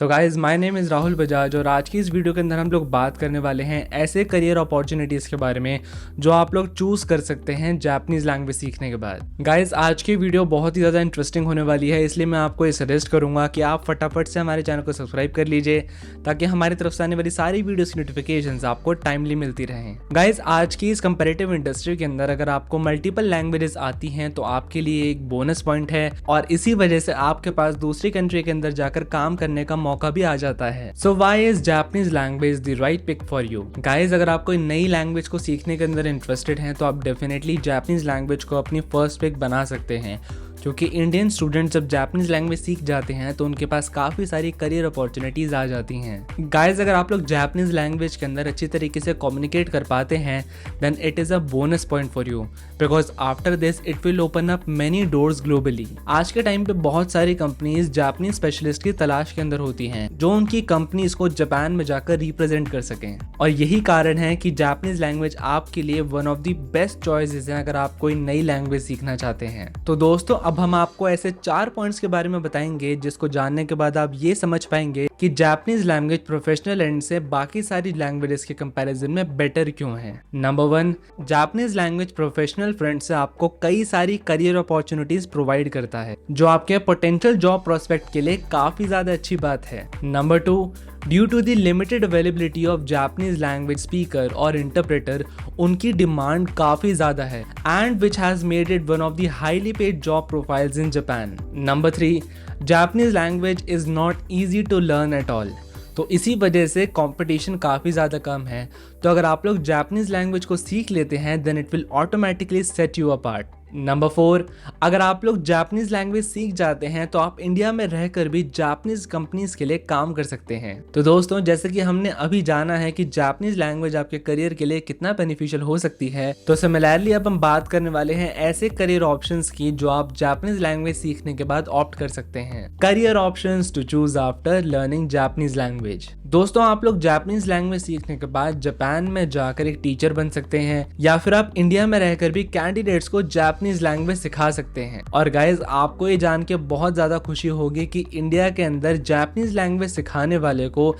So guys my name is Rahul Bajaj और आज की इस वीडियो के अंदर हम लोग बात करने वाले हैं ऐसे करियर अपॉर्चुनिटीज़ के बारे में जो आप लोग चूज़ कर सकते हैं जापानीज़ लैंग्वेज सीखने के बाद। गाइज आज की वीडियो बहुत ही ज़्यादा इंटरेस्टिंग होने वाली है, इसलिए मैं आपको ये सजेस्ट करूंगा कि आप फटाफट से हमारे चैनल को सब्सक्राइब कर लीजिए ताकि हमारी तरफ से आने वाली सारी वीडियोस की नोटिफिकेशन आपको टाइमली मिलती रहें। गाइज आज की इस कंपेरेटिव इंडस्ट्री के अंदर अगर आपको मल्टीपल लैंग्वेजेस आती हैं तो आपके लिए एक बोनस पॉइंट है और इसी वजह से आपके पास दूसरी कंट्री के अंदर जाकर काम करने का मौका भी आ जाता है। So why is Japanese language the right pick for you? Guys अगर आप कोई नई लैंग्वेज को सीखने के अंदर इंटरेस्टेड हैं तो आप डेफिनेटली जापानीज लैंग्वेज को अपनी फर्स्ट पिक बना सकते हैं, क्योंकि इंडियन स्टूडेंट्स जब जापानीज लैंग्वेज सीख जाते हैं तो उनके पास काफ़ी सारी करियर अपॉर्चुनिटीज़ आ जाती हैं। गाइस अगर आप लोग जापानीज लैंग्वेज के अंदर अच्छी तरीके से कम्युनिकेट कर पाते हैं then it is a bonus point for you, because after this it will open up many doors globally. आज के टाइम पे बहुत सारी कंपनीज जापानीज स्पेशलिस्ट की तलाश के अंदर होती हैं जो उनकी कंपनीज को जापान में जाकर रिप्रेजेंट कर सकें, और यही कारण है कि जापानीज लैंग्वेज आपके लिए one of the best choices है अगर आप कोई नई लैंग्वेज सीखना चाहते हैं। तो दोस्तों अब हम आपको ऐसे 4 पॉइंट्स के बारे में बताएंगे जिसको जानने के बाद आप ये समझ पाएंगे कि जापानीज लैंग्वेज प्रोफेशनल एंड से बाकी सारी लैंग्वेजेस के कंपैरिजन में बेटर क्यों है। Number 1, Japanese language professional front से आपको कई सारी करियर अपॉर्चुनिटीज प्रोवाइड करता है जो आपके पोटेंशियल जॉब प्रोस्पेक्ट के लिए काफी ज्यादा अच्छी बात है। Number 2, due to the limited availability of Japanese language speaker और इंटरप्रेटर उनकी डिमांड काफ़ी ज़्यादा है and which has made it one of the highly paid job profiles in Japan. Number 3, Japanese language is not easy to learn at all, तो इसी वजह से competition काफ़ी ज़्यादा कम है। तो अगर आप लोग जापानीज लैंग्वेज को सीख लेते हैं then it will automatically set you apart. Number 4, अगर आप लोग जापानीज लैंग्वेज सीख जाते हैं तो आप इंडिया में रहकर भी जापानीज कंपनीज के लिए काम कर सकते हैं। तो दोस्तों जैसे कि हमने अभी जाना है कि जापानीज लैंग्वेज आपके करियर के लिए कितना बेनिफिशियल हो सकती है, तो सिमिलरली अब हम बात करने वाले हैं ऐसे करियर ऑप्शंस की जो आप जापानीज लैंग्वेज सीखने के बाद ऑप्ट कर सकते हैं। Career options to choose after learning Japanese language. दोस्तों आप लोग जापानीज लैंग्वेज सीखने के बाद जापान में जाकर एक टीचर बन सकते हैं या फिर आप इंडिया में रहकर भी कैंडिडेट्स को जापानीज लैंग्वेज सिखा सकते हैं। और गाइज आपको ये जान के बहुत ज्यादा खुशी होगी कि इंडिया के अंदर जापानीज लैंग्वेज सिखाने वाले को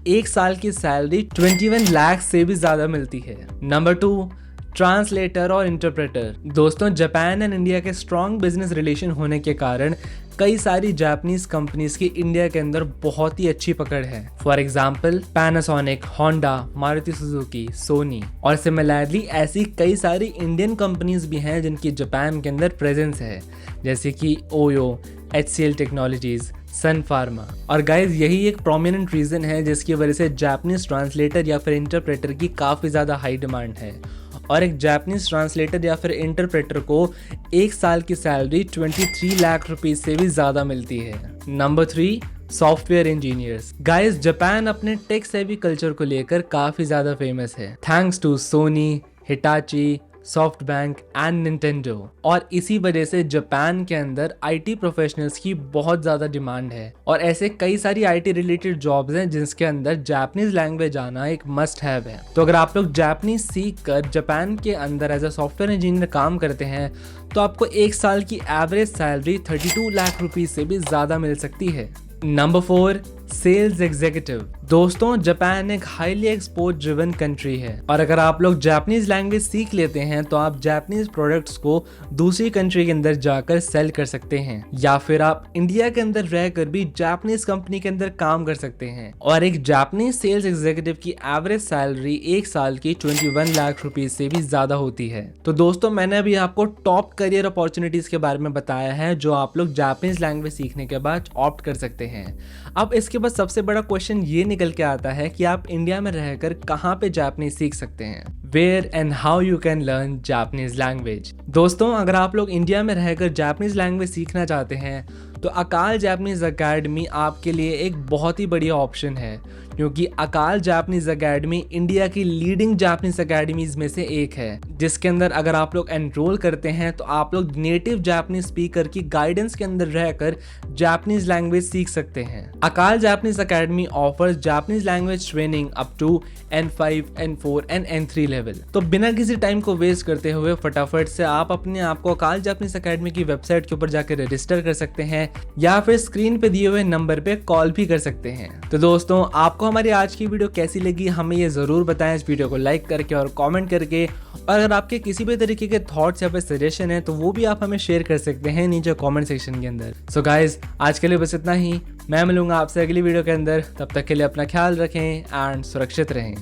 1 साल की सैलरी 21 लाख से भी ज्यादा मिलती है। नंबर 2, ट्रांसलेटर और इंटरप्रेटर। दोस्तों जापान एंड इंडिया के स्ट्रॉन्ग बिजनेस रिलेशन होने के कारण कई सारी जापानीज कंपनीज की इंडिया के अंदर बहुत ही अच्छी पकड़ है। For example Panasonic, Honda, Maruti Suzuki, Sony, और सिमिलरली ऐसी कई सारी इंडियन कंपनीज भी हैं जिनकी जापान के अंदर प्रेजेंस है, जैसे कि ओयो, HCL टेक्नोलॉजीज, सन फार्मा। और गाइज यही एक प्रोमिनेंट रीजन है जिसकी वजह से जापानीज ट्रांसलेटर या फिर इंटरप्रेटर की काफ़ी ज़्यादा हाई डिमांड है, और एक जापानीज ट्रांसलेटर या फिर इंटरप्रेटर को 1 साल की सैलरी 23 लाख रुपीस से भी ज़्यादा मिलती है। Number 3, software engineers. Guys Japan अपने टेक सेवी कल्चर को लेकर काफ़ी ज़्यादा फेमस है, thanks to Sony, Hitachi, SoftBank and Nintendo, और इसी वजह से जापान के अंदर IT प्रोफेशनल्स की बहुत ज़्यादा डिमांड है। और ऐसे कई सारी IT रिलेटेड जॉब्स हैं जिसके अंदर जापानीज लैंग्वेज आना एक मस्ट हैव है। तो अगर आप लोग जापानीज सीख कर जापान के अंदर एज अ सॉफ्टवेयर इंजीनियर काम करते हैं तो आपको 1 साल की एवरेज सैलरी 32 लाख रुपीज से भी ज़्यादा मिल सकती है। Number 4, sales executive. दोस्तों जापान एक हाईली एक्सपोर्ट ड्रिवन कंट्री है, और अगर आप लोग जापानीज लैंग्वेज सीख लेते हैं तो आप जापानीज प्रोडक्ट्स को दूसरी कंट्री के अंदर जाकर सेल कर सकते हैं, या फिर आप इंडिया के अंदर रहकर भी जापानीज कंपनी के अंदर काम कर सकते हैं। और एक जापानीज सेल्स एग्जीक्यूटिव की एवरेज सैलरी 1 साल की 21 लाख रुपीज से भी ज्यादा होती है। तो दोस्तों मैंने अभी आपको टॉप करियर अपॉर्चुनिटीज के बारे में बताया है जो आप लोग जापानीज लैंग्वेज सीखने के बाद ऑप्ट कर सकते हैं। अब इसके बाद सबसे बड़ा क्वेश्चन ये निकल के आता है कि आप इंडिया में रहकर कहाँ पे जापानीज सीख सकते हैं। Where and how you can learn Japanese language. दोस्तों अगर आप लोग इंडिया में रहकर जापानीज लैंग्वेज सीखना चाहते हैं तो अकाल जापानीज अकेडमी आपके लिए एक बहुत ही बढ़िया ऑप्शन है, क्योंकि अकाल जापानीज अकेडमी इंडिया की लीडिंग जापानीज अकेडमीज में से एक है, जिसके अंदर अगर आप लोग एनरोल करते हैं तो आप लोग नेटिव जापानीज स्पीकर की गाइडेंस के अंदर रहकर जापानीज लैंग्वेज सीख सकते हैं। Akal Japanese Academy offers Japanese language training up to N5, N4 and N3 level. तो बिना किसी टाइम को वेस्ट करते हुए फटाफट से आप अपने आप को अकाल जापानीज अकेडमी की वेबसाइट के ऊपर जाकर रजिस्टर कर सकते हैं या फिर स्क्रीन पे दिए हुए नंबर पे कॉल भी कर सकते हैं। तो दोस्तों, आपको हमारी आज की वीडियो कैसी लगी हमें ये ज़रूर बताएं इस वीडियो को लाइक करके और कमेंट करके। और अगर आपके किसी भी तरीके के थॉट्स या फिर सजेशन है तो वो भी आप हमें शेयर कर सकते हैं नीचे कमेंट सेक्शन के अंदर। सो गाइज, आज के लिए बस इतना ही। मैं मिलूंगा आपसे अगली वीडियो के अंदर। तब तक के लिए अपना ख्याल रखें एंड सुरक्षित रहें।